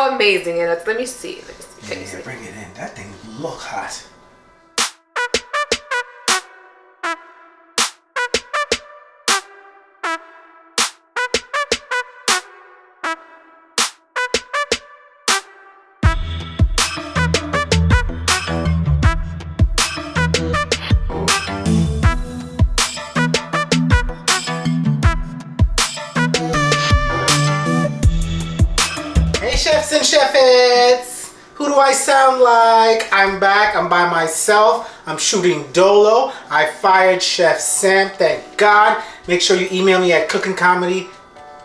smell amazing. And let me see. Can you see? Bring it in. That thing look hot. Chefs and chefettes, who do I sound like? I'm back. I'm by myself. I'm shooting Dolo. I fired Chef Sam. Thank God. Make sure you email me at cookingcomedy.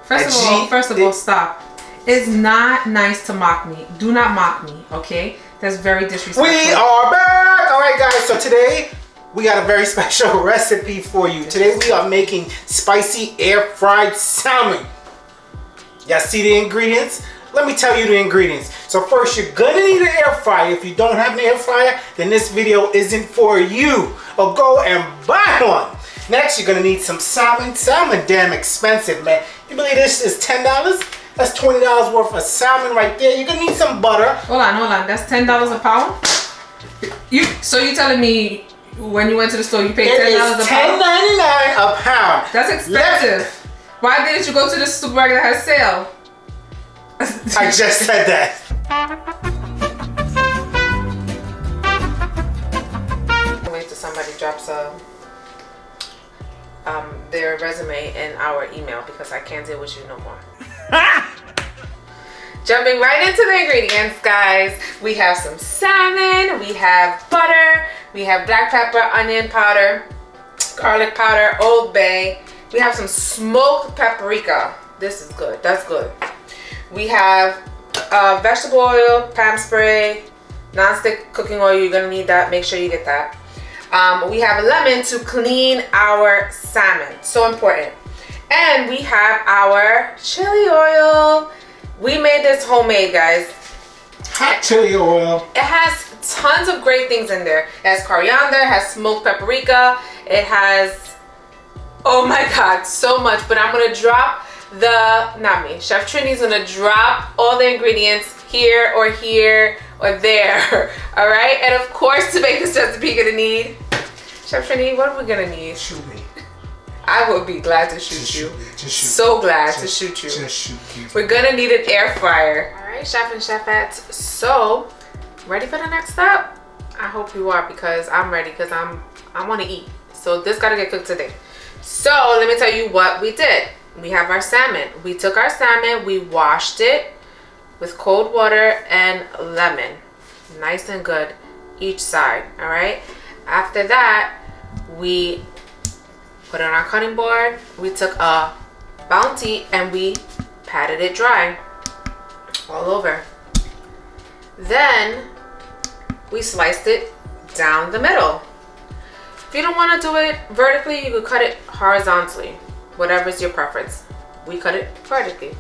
First of all, stop. It's not nice to mock me. Do not mock me, okay? That's very disrespectful. We are back. All right, guys. So today we got a very special recipe for you. Today we are making spicy air fried salmon. Y'all see the ingredients? Let me tell you the ingredients. So first, you're gonna need an air fryer. If you don't have an air fryer, then this video isn't for you. Or go and buy one. Next, you're gonna need some salmon. Salmon damn expensive, man. You believe this is $10? That's $20 worth of salmon right there. You're gonna need some butter. Hold on. That's $10 a pound? So you telling me when you went to the store you paid $10 a pound? $10.99 a pound. That's expensive. Why didn't you go to the supermarket that has sale? I just said that. Wait till somebody drops their resume in our email because I can't deal with you no more. Jumping right into the ingredients, guys. We have some salmon, we have butter, we have black pepper, onion powder, garlic powder, Old Bay. We have some smoked paprika. This is good. That's good. We have vegetable oil, Pam spray, non-stick cooking oil. You're gonna need that. Make sure you get that. We have a lemon to clean our salmon. So important. And we have our chili oil. We made this homemade, guys. Hot chili oil. It has tons of great things in there. It has coriander, it has smoked paprika, it has, oh my God, so much. But I'm gonna drop not me, Chef Trini's gonna drop all the ingredients here or there. All right, and of course to make this recipe you're gonna need, Chef Trini, what are we gonna need? Shoot me. I would be glad to shoot you. Just shoot. So glad to shoot you. Just shoot you. We're gonna need an air fryer. All right, chef and cheferettes, so ready for the next step? I hope you are, because I'm ready, because I want to eat. So this gotta get cooked today. So let me tell you what we did. We have our salmon. We took our salmon, we washed it with cold water and lemon. Nice and good each side, all right? After that, we put it on our cutting board. We took a Bounty and we patted it dry all over. Then we sliced it down the middle. If you don't want to do it vertically, you could cut it horizontally. Whatever's your preference. We cut it vertically.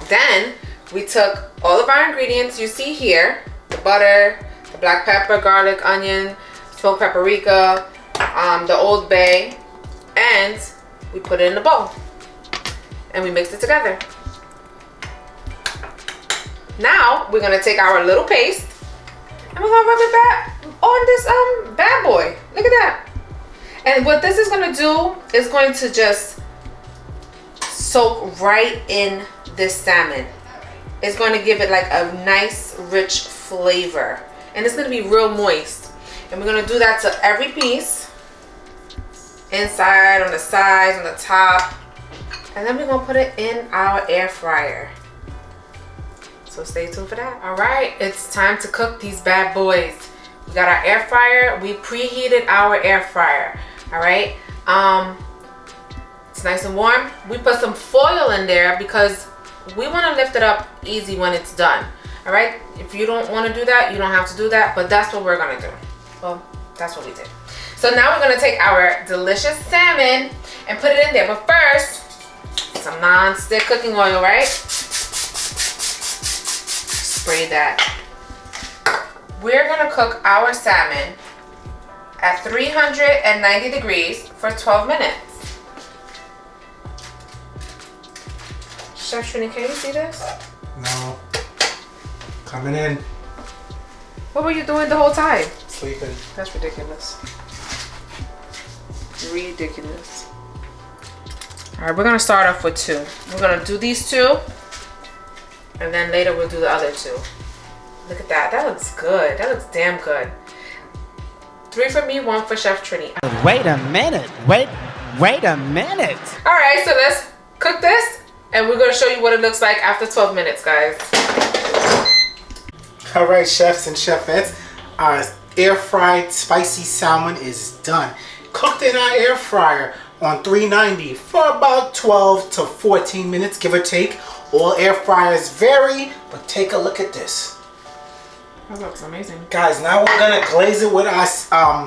Then we took all of our ingredients you see here, the butter, the black pepper, garlic, onion, smoked paprika, the Old Bay, and we put it in a bowl and we mixed it together. Now we're gonna take our little paste and we're gonna rub it back on this bad boy. Look at that. And what this is gonna do is going to just soak right in this salmon. It's going to give it like a nice rich flavor, and it's going to be real moist. And we're going to do that to every piece, inside, on the sides, on the top, and then we're going to put it in our air fryer. So stay tuned for that. All right, it's time to cook these bad boys. We got our air fryer. We preheated our air fryer. All right, it's nice and warm. We put some foil in there because we want to lift it up easy when it's done. All right, if you don't want to do that, you don't have to do that, but that's what we're gonna do. Well, that's what we did. So now we're gonna take our delicious salmon and put it in there. But first, some non-stick cooking oil, right? Spray that. We're gonna cook our salmon at 390 degrees for 12 minutes. Chef Trini, can you see this? No. Coming in. What were you doing the whole time? Sleeping. That's ridiculous. Ridiculous. All right, we're gonna start off with 2. We're gonna do these 2, and then later we'll do the other 2. Look at that. That looks good. That looks damn good. 3 for me, 1 for Chef Trini. Wait a minute. Wait a minute. All right, so let's cook this, and we're gonna show you what it looks like after 12 minutes, guys. All right, chefs and chefettes, our air fried spicy salmon is done. Cooked in our air fryer on 390 for about 12 to 14 minutes, give or take. All air fryers vary, but take a look at this. That looks amazing. Guys, now we're gonna glaze it with our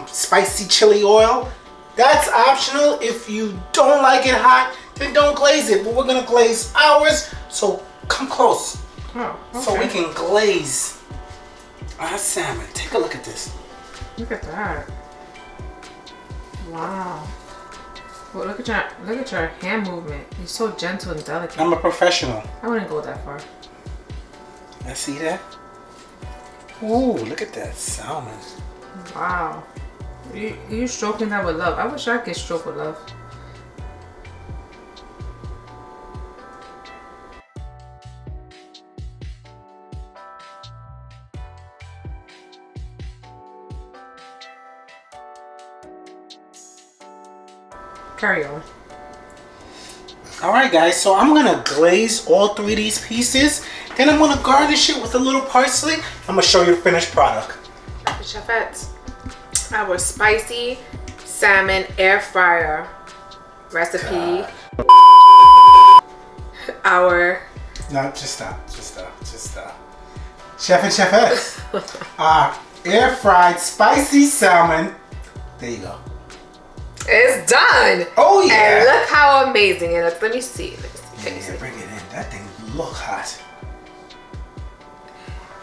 spicy chili oil. That's optional. If you don't like it hot, then don't glaze it. But we're gonna glaze ours, so come close. Oh, okay. So we can glaze our salmon. Take a look at this. Look at that. Wow. Well, look at your hand movement. You're so gentle and delicate. I'm a professional. I wouldn't go that far. I see that. Ooh, look at that salmon. Wow. You stroking that with love. I wish I could stroke with love. Carry on. All right, guys, so I'm gonna glaze all 3 of these pieces. Then I'm gonna garnish it with a little parsley. I'm gonna show you the finished product. Chefettes, our spicy salmon air fryer recipe. Our... No, just stop. Chef and chefettes, air fried spicy salmon. There you go. It's done. Oh yeah. And look how amazing it looks. Let me see. Yeah, bring it in. That thing look hot.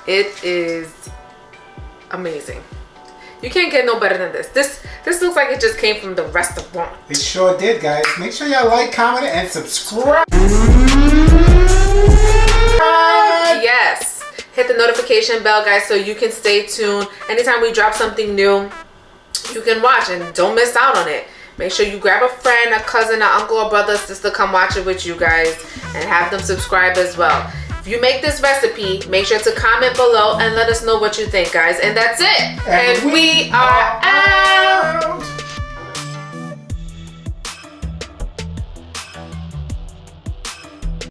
It is amazing. You can't get no better than this. This looks like it just came from the restaurant. It sure did, guys. Make sure y'all like, comment, and subscribe. Yes. Hit the notification bell, guys, so you can stay tuned. Anytime we drop something new, you can watch and don't miss out on it. Make sure you grab a friend, a cousin, an uncle, or brother, sister, come watch it with you guys and have them subscribe as well. If you make this recipe, make sure to comment below and let us know what you think, guys. And that's it. And we are out.